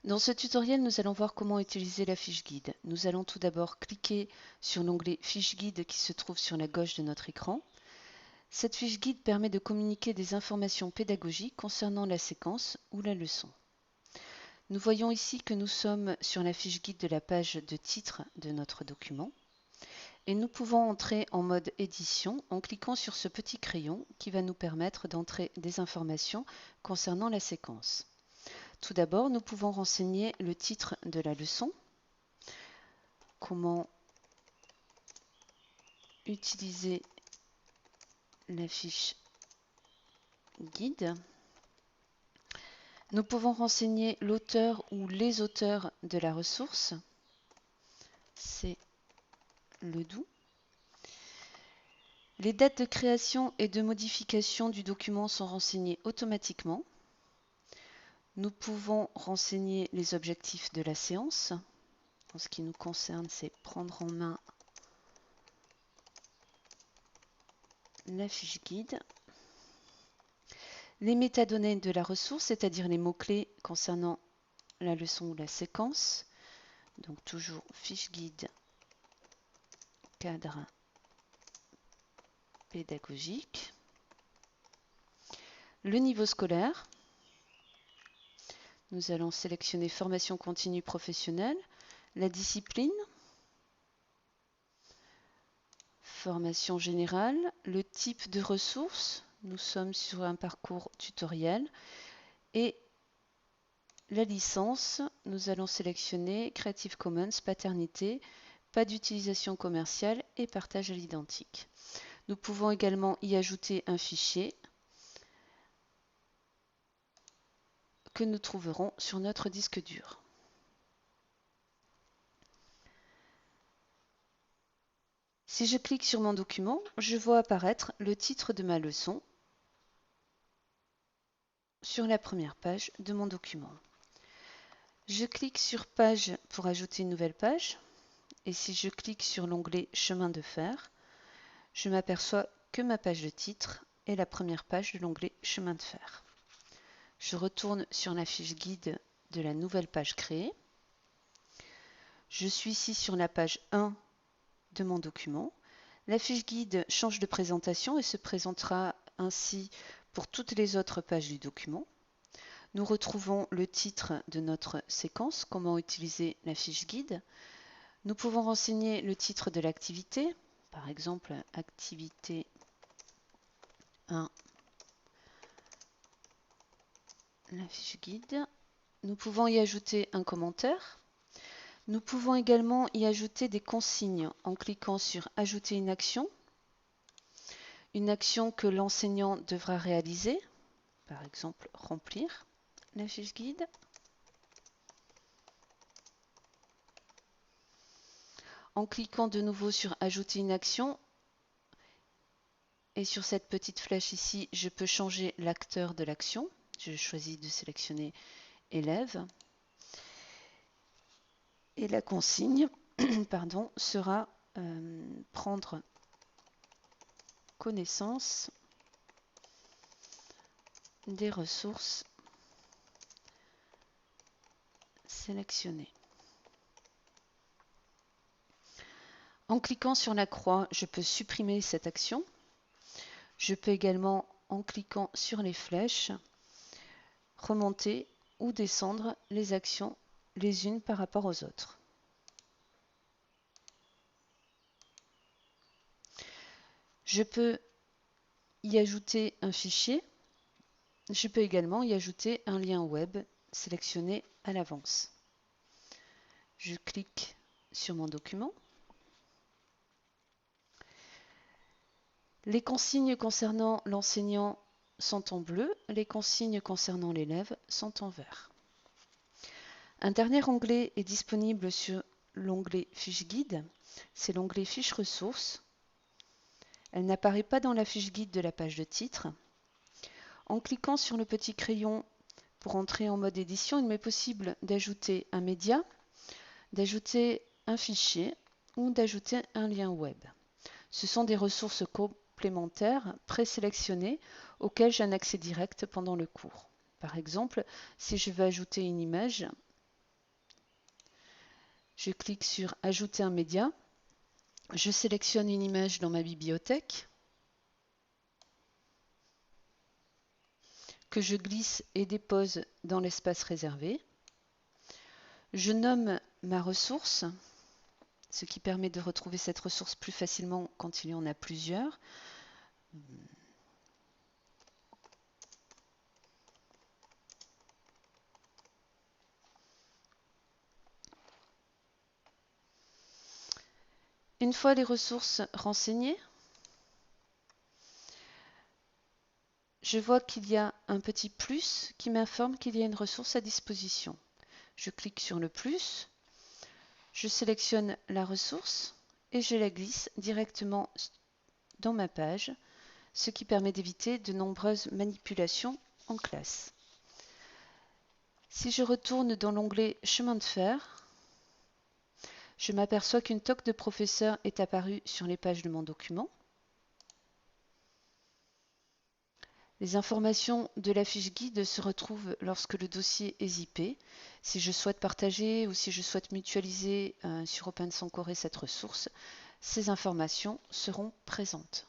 Dans ce tutoriel, nous allons voir comment utiliser la fiche guide. Nous allons tout d'abord cliquer sur l'onglet Fiche guide qui se trouve sur la gauche de notre écran. Cette fiche guide permet de communiquer des informations pédagogiques concernant la séquence ou la leçon. Nous voyons ici que nous sommes sur la fiche guide de la page de titre de notre document et nous pouvons entrer en mode édition en cliquant sur ce petit crayon qui va nous permettre d'entrer des informations concernant la séquence. Tout d'abord, nous pouvons renseigner le titre de la leçon, comment utiliser la fiche guide. Nous pouvons renseigner l'auteur ou les auteurs de la ressource, c'est le doux. Les dates de création et de modification du document sont renseignées automatiquement. Nous pouvons renseigner les objectifs de la séance. En ce qui nous concerne, c'est prendre en main la fiche guide. Les métadonnées de la ressource, c'est-à-dire les mots-clés concernant la leçon ou la séquence. Donc toujours fiche guide, cadre pédagogique. Le niveau scolaire. Nous allons sélectionner formation continue professionnelle. La discipline. Formation générale. Le type de ressources. Nous sommes sur un parcours tutoriel. Et la licence, nous allons sélectionner Creative Commons, paternité, pas d'utilisation commerciale et partage à l'identique. Nous pouvons également y ajouter un fichier que nous trouverons sur notre disque dur. Si je clique sur mon document, je vois apparaître le titre de ma leçon sur la première page de mon document. Je clique sur Page pour ajouter une nouvelle page et si je clique sur l'onglet Chemin de fer, je m'aperçois que ma page de titre est la première page de l'onglet Chemin de fer. Je retourne sur la fiche guide de la nouvelle page créée. Je suis ici sur la page 1 de mon document. La fiche guide change de présentation et se présentera ainsi pour toutes les autres pages du document. Nous retrouvons le titre de notre séquence, comment utiliser la fiche guide. Nous pouvons renseigner le titre de l'activité, par exemple activité 1, la fiche guide. Nous pouvons y ajouter un commentaire. Nous pouvons également y ajouter des consignes en cliquant sur Ajouter une action que l'enseignant devra réaliser, par exemple remplir la fiche guide. En cliquant de nouveau sur Ajouter une action et sur cette petite flèche ici, je peux changer l'acteur de l'action. Je choisis de sélectionner élève. Et la consigne pardon, sera prendre connaissance des ressources sélectionnées. En cliquant sur la croix, je peux supprimer cette action. Je peux également, en cliquant sur les flèches, remonter ou descendre les actions les unes par rapport aux autres. Je peux y ajouter un fichier. Je peux également y ajouter un lien web sélectionné à l'avance. Je clique sur mon document. Les consignes concernant l'enseignant sont en bleu, les consignes concernant l'élève sont en vert. Un dernier onglet est disponible sur l'onglet Fiche guide, c'est l'onglet Fiche ressources. Elle n'apparaît pas dans la fiche guide de la page de titre. En cliquant sur le petit crayon pour entrer en mode édition, il m'est possible d'ajouter un média, d'ajouter un fichier ou d'ajouter un lien web. Ce sont des ressources complémentaires présélectionnées auxquelles j'ai un accès direct pendant le cours. Par exemple, si je veux ajouter une image, Je clique sur Ajouter un média. Je sélectionne une image dans ma bibliothèque que je glisse et dépose dans l'espace réservé. Je nomme ma ressource, ce qui permet de retrouver cette ressource plus facilement quand il y en a plusieurs. Une fois les ressources renseignées, je vois qu'il y a un petit plus qui m'informe qu'il y a une ressource à disposition. Je clique sur le plus, je sélectionne la ressource et je la glisse directement dans ma page, ce qui permet d'éviter de nombreuses manipulations en classe. Si je retourne dans l'onglet Chemin de fer, je m'aperçois qu'une toque de professeur est apparue sur les pages de mon document. Les informations de la fiche guide se retrouvent lorsque le dossier est zippé. Si je souhaite partager ou si je souhaite mutualiser sur OpenSancore cette ressource, ces informations seront présentes.